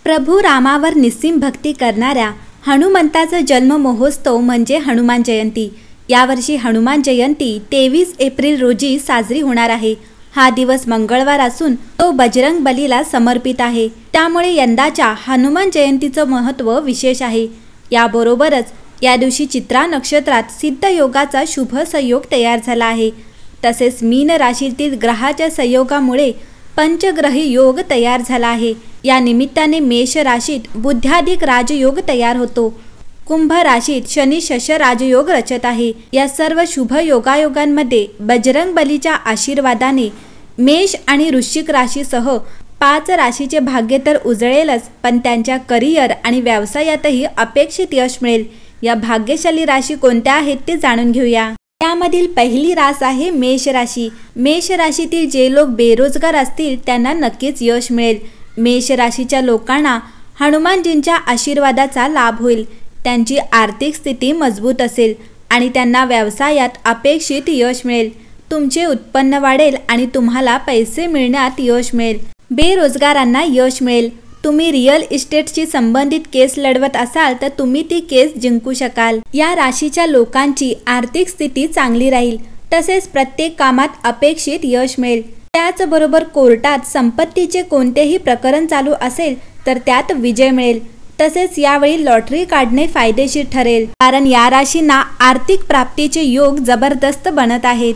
प्रभू रामावर निस्सीम भक्ती करणाऱ्या हनुमंताचा जन्म महोत्सव म्हणजे हनुमान जयंती। यावर्षी हनुमान जयंती 23 एप्रिल रोजी साजरी होणार आहे। हा दिवस मंगळवार असून तो बजरंग बलीला समर्पित आहे। त्यामुळे यंदाच्या हनुमान जयंतीचं महत्त्व विशेष आहे। याबरोबरच या दिवशी चित्रा नक्षत्रात सिद्ध योगाचा शुभ संयोग तयार झाला आहे। तसेच मीन राशीतील ग्रहाच्या संयोगामुळे पंचग्रही योग तयार झाला आहे। या निमित्ताने मेष राशीत बुद्ध्याधिक राजयोग तयार होतो। कुंभ राशीत शनी शश राजयोग रचत आहे। या सर्व शुभ योगायोगांमध्ये बजरंग बलीच्या आशीर्वादाने मेष आणि वृश्चिक राशीसह 5 राशीचे भाग्य तर उजळेलच, पण त्यांच्या करिअर आणि व्यवसायातही अपेक्षित यश मिळेल। या भाग्यशाली राशी कोणत्या आहेत ते जाणून घेऊया। त्यामधील पहिली रास आहे मेष राशी। मेष राशीतील जे लोक बेरोजगार असतील त्यांना नक्कीच यश मिळेल। मेष राशीच्या लोकांना हनुमानजींच्या आशीर्वादाचा लाभ होईल। त्यांची आर्थिक स्थिती मजबूत असेल आणि त्यांना व्यवसायात अपेक्षित यश मिळेल। तुमचे उत्पन्न वाढेल आणि तुम्हाला पैसे मिळण्यात यश मिळेल। बेरोजगारांना यश मिळेल। तुम्ही रिअल इस्टेटशी संबंधित केस लढवत असाल तर तुम्ही ती केस जिंकू शकाल। या राशीच्या लोकांची आर्थिक स्थिती चांगली राहील। तसेच प्रत्येक कामात अपेक्षित यश मिळेल। त्याचबरोबर कोर्टात संपत्तीचे कोणतेही प्रकरण चालू असेल तर त्यात विजय मिळेल। तसेच यावेळी लॉटरी काढणे फायदेशीर ठरेल, कारण या राशींना आर्थिक प्राप्तीचे योग जबरदस्त बनत आहेत।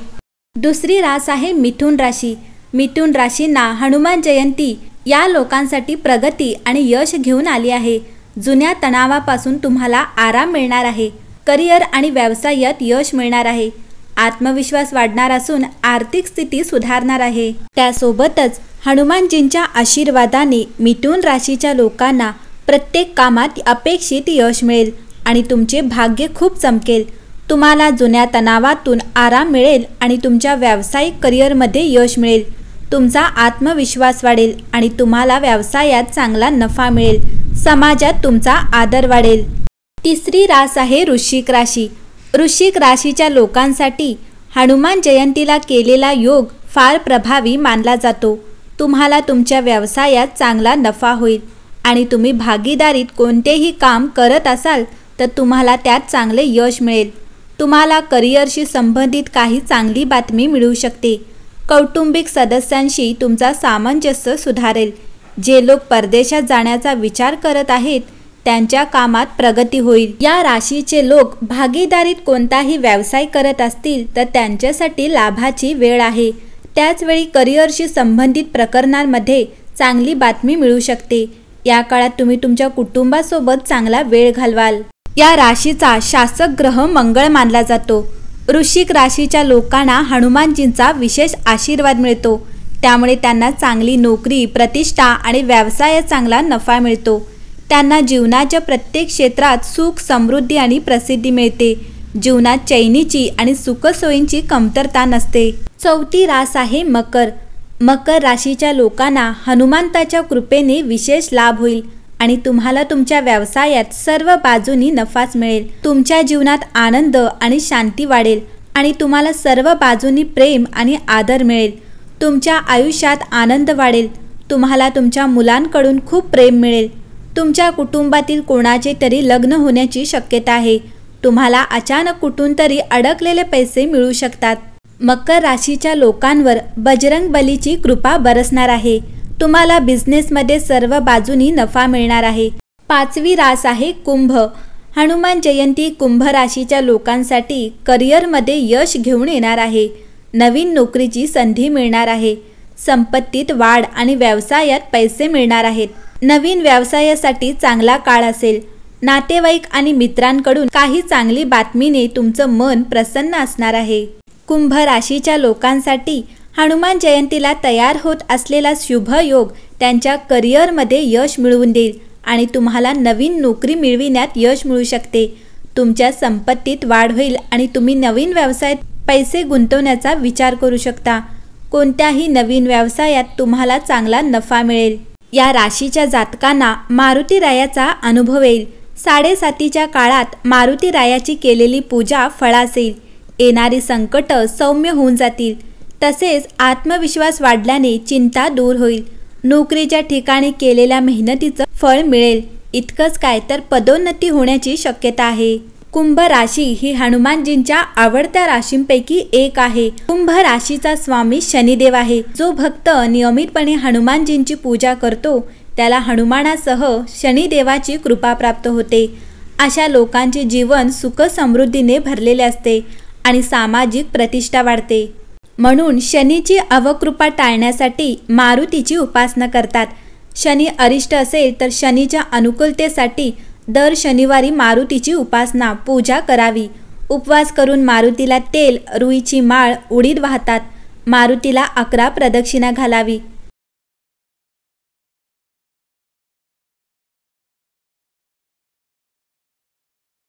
दुसरी रास आहे मिथुन राशी। मिथुन राशींना हनुमान जयंती या लोकांसाठी प्रगती आणि यश घेऊन आली आहे। जुन्या तणावापासून तुम्हाला आराम मिळणार आहे। करिअर आणि व्यवसायात यश मिळणार आहे। आत्मविश्वास वाढणार असून आर्थिक स्थिती सुधारणार आहे। त्यासोबतच हनुमानजींच्या आशीर्वादाने मिथुन राशीच्या लोकांना प्रत्येक कामात अपेक्षित यश मिळेल आणि तुमचे भाग्य खूप चमकेल। तुम्हाला जुन्या तणावातून आराम मिळेल आणि तुमच्या व्यावसायिक करिअरमध्ये यश मिळेल। तुमचा आत्मविश्वास वाढेल आणि तुम्हाला व्यवसायात चांगला नफा मिळेल। समाजात तुमचा आदर वाढेल। तिसरी रास आहे वृश्चिक राशी। वृश्चिक राशीच्या लोकांसाठी हनुमान जयंतीला केलेला योग फार प्रभावी मानला जातो। तुम्हाला तुमच्या व्यवसायात चांगला नफा होईल आणि तुम्ही भागीदारीत कोणतेही काम करत असाल तर तुम्हाला त्यात चांगले यश मिळेल। तुम्हाला करिअरशी संबंधित काही चांगली बातमी मिळू शकते। कौटुंबिक सदस्यांशी तुमचा सामंजस्य सुधारेल। जे लोक परदेशात जाण्याचा विचार करत आहेत त्यांच्या कामात प्रगती होईल। या राशीचे लोक भागीदारीत कोणताही व्यवसाय करत असतील तर त्यांच्यासाठी लाभाची वेळ आहे। त्याचवेळी करिअरशी संबंधित प्रकरणांमध्ये चांगली बातमी मिळू शकते। या काळात तुम्ही तुमच्या कुटुंबासोबत चांगला वेळ घालवाल। या राशीचा शासक ग्रह मंगळ मानला जातो। वृश्चिक राशीच्या लोकांना हनुमानजींचा विशेष आशीर्वाद मिळतो। त्यामुळे त्यांना चांगली नोकरी, प्रतिष्ठा आणि व्यवसायात चांगला नफा मिळतो। त्यांना जीवनाच्या प्रत्येक क्षेत्रात सुख, समृद्धी आणि प्रसिद्धी मिळते। जीवनात चैनीची आणि सुखसोयींची कमतरता नसते। चौथी रास आहे मकर। मकर राशीच्या लोकांना हनुमंताच्या कृपेने विशेष लाभ होईल आणि तुम्हाला तुमच्या व्यवसायात सर्व बाजूनी नफाच मिळेल। तुमच्या जीवनात आनंद आणि शांती वाढेल आणि तुम्हाला सर्व बाजूनी प्रेम आणि आदर मिळेल। तुमच्या आयुष्यात आनंद वाढेल। तुम्हाला तुमच्या मुलांकडून खूप प्रेम मिळेल। तुमच्या कुटुंबातील कोणाचे तरी लग्न होण्याची शक्यता आहे। तुम्हाला अचानक कुठून तरी अडकलेले पैसे मिळू शकतात। मकर राशीच्या लोकांवर बजरंग बलीची कृपा बरसणार आहे। तुम्हाला बिझनेसमध्ये सर्व बाजूनी नफा मिळणार आहे। पाचवी रास आहे कुंभ। हनुमान जयंती कुंभ राशीच्या लोकांसाठी करिअरमध्ये यश घेऊन येणार आहे। नवीन नोकरीची संधी मिळणार आहे। संपत्तीत वाढ आणि व्यवसायात पैसे मिळणार आहेत। नवीन व्यवसायासाठी चांगला काळ असेल। नातेवाईक आणि मित्रांकडून काही चांगली बातमीने तुमचं मन प्रसन्न असणार आहे। कुंभ राशीच्या लोकांसाठी हनुमान जयंतीला तयार होत असलेला शुभ योग त्यांच्या करिअरमध्ये यश मिळवून देईल आणि तुम्हाला नवीन नोकरी मिळविण्यात यश मिळू शकते। तुमच्या संपत्तीत वाढ होईल आणि तुम्ही नवीन व्यवसायात पैसे गुंतवण्याचा विचार करू शकता। कोणत्याही नवीन व्यवसायात तुम्हाला चांगला नफा मिळेल। या राशीच्या जातकांना मारुती रायाचा अनुभव येईल। 7:30च्या काळात मारुती रायाची केलेली पूजा फळास येईल। येणारी संकट सौम्य होऊन जातील। तसेच आत्मविश्वास वाढल्याने चिंता दूर होईल। नोकरीच्या ठिकाणी केलेल्या मेहनतीचं फळ मिळेल. इतकंच काय तर पदोन्नती होण्याची शक्यता आहे. कुंभ राशी ही हनुमानजींच्या आवडत्या राशींपैकी एक आहे. कुंभ राशीचा स्वामी शनिदेव आहे. जो भक्त नियमितपणे हनुमानजींची पूजा करतो त्याला हनुमानासह शनिदेवाची कृपा प्राप्त होते. अशा लोकांचे जीवन सुख समृद्धीने भरलेले असते आणि सामाजिक प्रतिष्ठा वाढते. म्हणून शनीची अवकृपा टाळण्यासाठी मारुतीची उपासना करतात. शनी अरिष्ट असेल तर शनीच्या अनुकूलतेसाठी दर शनिवारी मारुतीची उपासना पूजा करावी. उपवास करून मारुतीला तेल, रुईची माळ, उडीद वाहतात. मारुतीला 11 प्रदक्षिणा घालावी.